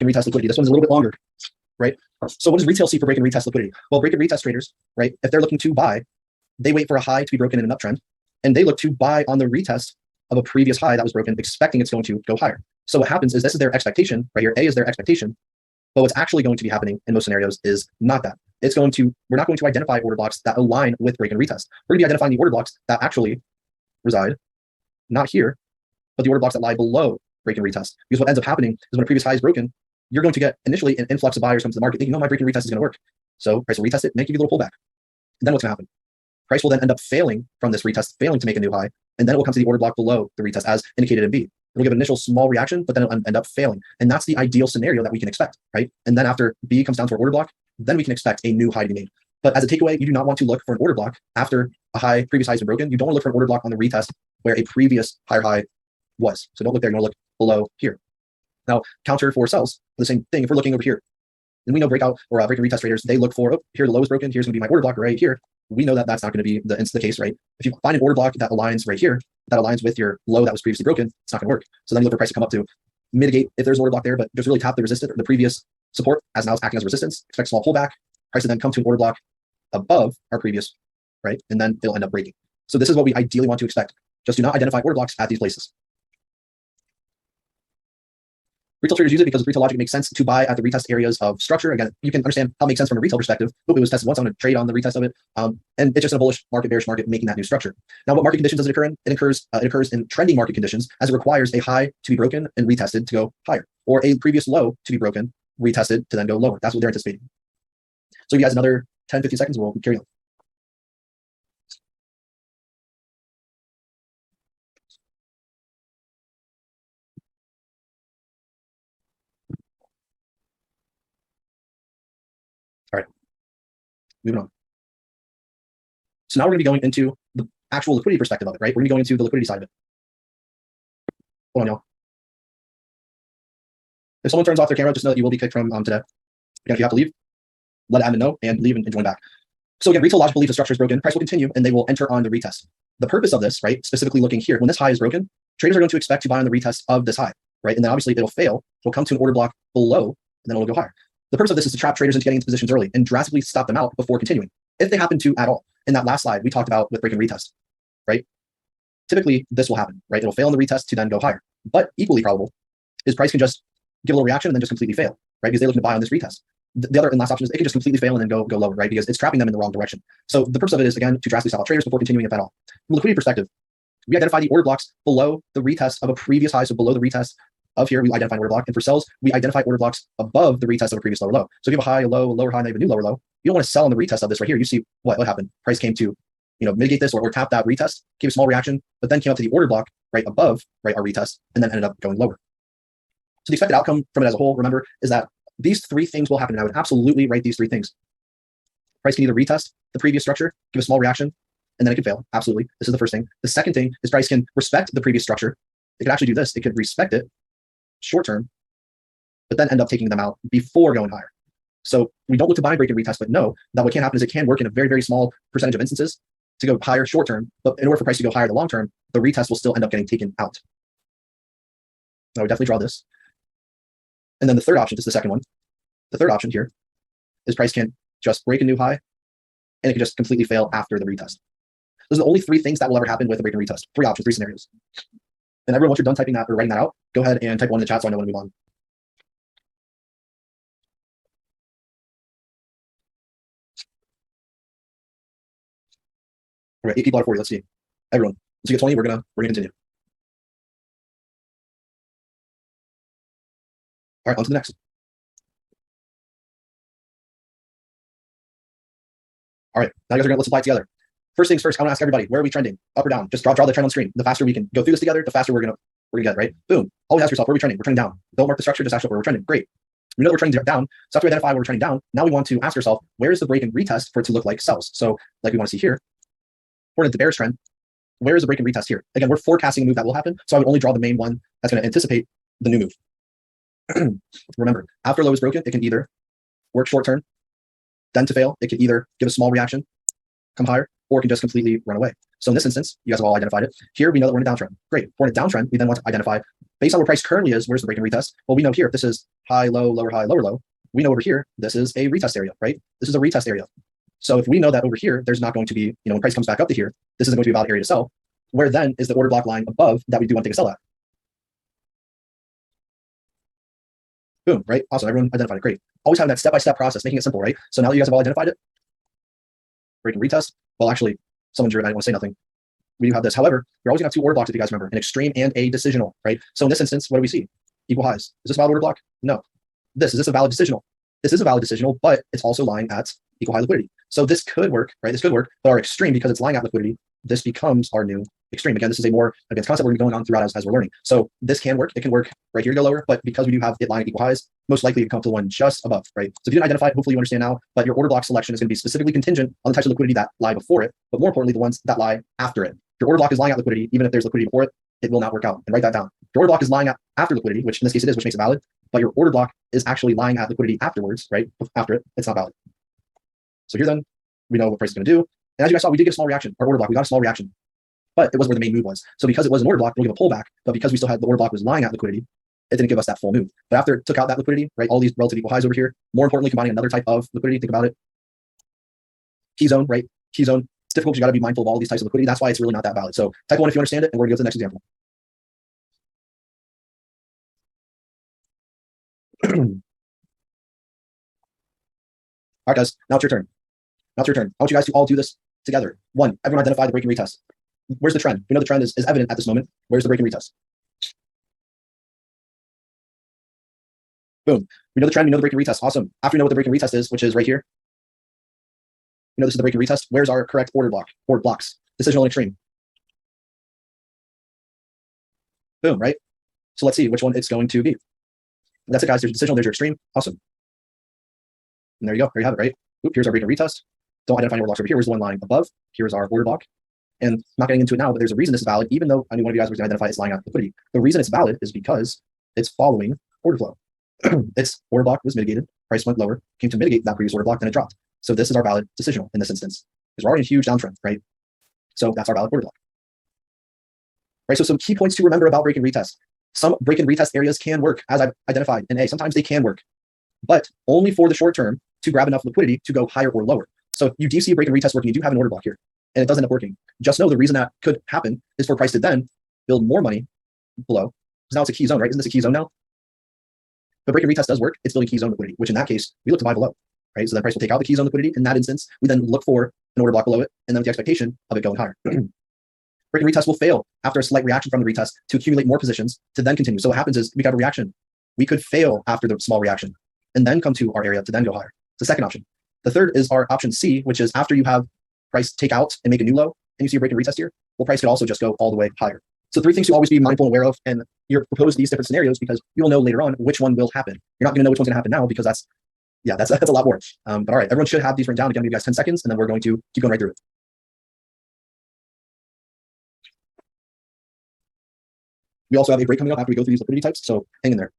and retest liquidity. This one's a little bit longer, right? So what does retail see for break and retest liquidity? Well, break and retest traders, right? If they're looking to buy, they wait for a high to be broken in an uptrend, and they look to buy on the retest of a previous high that was broken, expecting it's going to go higher. So what happens is this is their expectation right here. A is their expectation, but what's actually going to be happening in most scenarios is not that. We're not going to identify order blocks that align with break and retest. We're going to be identifying the order blocks that actually reside not here, but the order blocks that lie below break and retest. Because what ends up happening is when a previous high is broken, you're going to get initially an influx of buyers come to the market thinking, my break and retest is going to work. So price will retest it, make you a little pullback. And then what's going to happen? Price will then end up failing from this retest, failing to make a new high, and then it will come to the order block below the retest as indicated in B. It'll give an initial small reaction, but then it'll end up failing. And that's the ideal scenario that we can expect, right? And then after B comes down to our order block, then we can expect a new high to be made. But as a takeaway, you do not want to look for an order block after a previous high has been broken. You don't want to look for an order block on the retest where a previous higher high was. So don't look there. You want to look below here. Now, counter for sells, the same thing. If we're looking over here, then we know breakout or break and retest traders, they look for, here the low is broken. Here's going to be my order block right here. We know that that's not going to be the case, right? If you find an order block that aligns right here, that aligns with your low that was previously broken, it's not going to work. So then you look for price to come up to mitigate if there's an order block there, but just really tap the resistance or the previous support as now it's acting as a resistance, expect small pullback, price to then come to an order block above our previous, right? And then it'll end up breaking. So this is what we ideally want to expect. Just do not identify order blocks at these places. Retail traders use it because retail logic makes sense to buy at the retest areas of structure. Again, you can understand how it makes sense from a retail perspective. It was tested once. I'm going to trade on the retest of it. And it's just in a bullish market, bearish market, making that new structure. Now, what market conditions does it occur in? It occurs in trending market conditions as it requires a high to be broken and retested to go higher, or a previous low to be broken, retested to then go lower. That's what they're anticipating. So you guys, another 10, 15 seconds, we'll carry on. All right, moving on. So now we're going to be going into the actual liquidity perspective of it, right? We're going to be going into the liquidity side of it. Hold on, y'all. If someone turns off their camera, just know that you will be kicked from today. Again, if you have to leave, let admin know and leave and join back. So again, retail logic believes the structure is broken, price will continue, and they will enter on the retest. The purpose of this, right, specifically looking here, when this high is broken, traders are going to expect to buy on the retest of this high, right? And then obviously it'll fail, it'll come to an order block below, and then it'll go higher. The purpose of this is to trap traders into getting into positions early and drastically stop them out before continuing, if they happen to at all. In that last slide, we talked about with break and retest, right? Typically, this will happen, right? It'll fail in the retest to then go higher. But equally probable is price can just give a little reaction and then just completely fail, right? Because they're looking to buy on this retest. The other and last option is it can just completely fail and then go lower, right? Because it's trapping them in the wrong direction. So the purpose of it is, again, to drastically stop out traders before continuing if at all. From a liquidity perspective, we identify the order blocks below the retest of a previous high. So below the retest of here, we identify an order block. And for sells, we identify order blocks above the retest of a previous lower low. So if you have a high, a low, a lower high, and you have a new lower low, you don't want to sell on the retest of this right here. You see what happened. Price came to, mitigate this or tap that retest, gave a small reaction, but then came up to the order block right above, right, our retest, and then ended up going lower. So the expected outcome from it as a whole, remember, is that these three things will happen. And I would absolutely write these three things. Price can either retest the previous structure, give a small reaction, and then it can fail. Absolutely. This is the first thing. The second thing is price can respect the previous structure. It could actually do this. It could respect it short term, but then end up taking them out before going higher. So we don't look to buy, break, and retest, but know that what can happen is it can work in a very, very small percentage of instances to go higher short term. But in order for price to go higher the long term, the retest will still end up getting taken out. I would definitely draw this. And then the third option is the second one. The third option here is price can just break a new high and it can just completely fail after the retest. Those are the only three things that will ever happen with a break and retest. Three options, three scenarios. And everyone, once you're done typing that or writing that out, go ahead and type one in the chat so I know when to move on. All right, 8 people out of 40. Let's see. Everyone, once you get 20, we're gonna continue. All right, on to the next. All right, now you guys are gonna let's apply it together. First things first, I want to ask everybody, where are we trending? Up or down? Just draw the trend on screen. The faster we can go through this together, the faster we're gonna get, right? Boom. Always ask yourself, where are we trending? We're trending down. Don't mark the structure, just ask where we're trending. Great. We know that we're trending down. So after we identify where we're trending down, now we want to ask ourselves, where is the break and retest for it to look like sells? So like we want to see here, according to the bearish trend, where is the break and retest here? Again, we're forecasting a move that will happen. So I would only draw the main one that's going to anticipate the new move. Remember, after low is broken, it can either work short term, then to fail, it can either give a small reaction, come higher, or it can just completely run away. So in this instance, you guys have all identified it. Here, we know that we're in a downtrend. Great. If we're in a downtrend, we then want to identify, based on where price currently is, where's the break and retest? Well, we know here, if this is high, low, lower, high, lower, low, we know over here, this is a retest area, right? This is a retest area. So if we know that over here, there's not going to be, when price comes back up to here, this isn't going to be a valid area to sell, where then is the order block line above that we do want to take a sell at? Boom, right? Awesome. Everyone identified it. Great. Always having that step-by-step process, making it simple, right? So now that you guys have all identified it, break and retest. Well, actually, someone drew it. I didn't want to say nothing. We do have this. However, you're always going to have two order blocks if you guys remember, an extreme and a decisional, right? So in this instance, what do we see? Equal highs. Is this a valid order block? No. Is this a valid decisional? This is a valid decisional, but it's also lying at equal high liquidity. So this could work, right? This could work, but our extreme, because it's lying at liquidity, this becomes our new extreme. Again, this is a more advanced concept we're going on throughout as we're learning. So this can work. It can work right here to go lower, but because we do have it lying at equal highs, most likely it come to the one just above, right? So if you didn't identify it, hopefully you understand now, but your order block selection is going to be specifically contingent on the types of liquidity that lie before it, but more importantly, the ones that lie after it. If your order block is lying at liquidity, even if there's liquidity before it, it will not work out. And write that down. If your order block is lying at after liquidity, which in this case it is, which makes it valid, but your order block is actually lying at liquidity afterwards, right? After it, it's not valid. So here then, we know what price is going to do. And as you guys saw, we did get a small reaction. Our order block, we got a small reaction, but it wasn't where the main move was. So because it was an order block, we'll give a pullback, but because we still had the order block was lying at liquidity, it didn't give us that full move. But after it took out that liquidity, right, all these relative equal highs over here, more importantly, combining another type of liquidity, think about it. Key zone, right? Key zone. It's difficult. You got to be mindful of all these types of liquidity. That's why it's really not that valid. So type 1 if you understand it, and we're going to go to the next example. All right, guys, now it's your turn. Now it's your turn. I want you guys to all do this together. 1, everyone identify the break and retest. Where's the trend? We know the trend is evident at this moment. Where's the break and retest? Boom. We know the trend. We know the break and retest. Awesome. After we know what the break and retest is, which is right here, we know this is the break and retest. Where's our correct order block? Order blocks. Decisional and extreme. Boom, right? So let's see which one it's going to be. That's it, guys. There's your decisional. There's your extreme. Awesome. And there you go. There you have it, right? Oop, here's our break and retest. Don't identify any order blocks over here. Where's the one lying above? Here's our order block. And I'm not getting into it now, but there's a reason this is valid, even though I knew one of you guys was going to identify it's lying at liquidity. The reason it's valid is because it's following order flow. Its order block was mitigated, price went lower, came to mitigate that previous order block, then it dropped. So this is our valid decisional in this instance, because we're already in a huge downtrend, right? So that's our valid order block. Right, so some key points to remember about break and retest. Some break and retest areas can work, as I've identified in A. Sometimes they can work, but only for the short term to grab enough liquidity to go higher or lower. So if you do see a break and retest working, you do have an order block here, and it does end up working. Just know the reason that could happen is for price to then build more money below, because now it's a key zone, right? Isn't this a key zone now? But break and retest does work. It's building key zone liquidity, which in that case, we look to buy below, right? So then price will take out the key zone liquidity. In that instance, we then look for an order block below it, and then with the expectation of it going higher. Break and retest will fail after a slight reaction from the retest to accumulate more positions to then continue. So what happens is we could have a reaction. We could fail after the small reaction and then come to our area to then go higher. It's the second option. The third is our option C, which is after you have price take out and make a new low, and you see a break and retest here, well, price could also just go all the way higher. So 3 things to always be mindful and aware of, and you're proposed these different scenarios because you'll know later on which one will happen. You're not going to know which one's going to happen now because that's a lot more. But all right, everyone should have these written down. Again, I'll give you guys 10 seconds, and then we're going to keep going right through it. We also have a break coming up after we go through these liquidity types, so hang in there.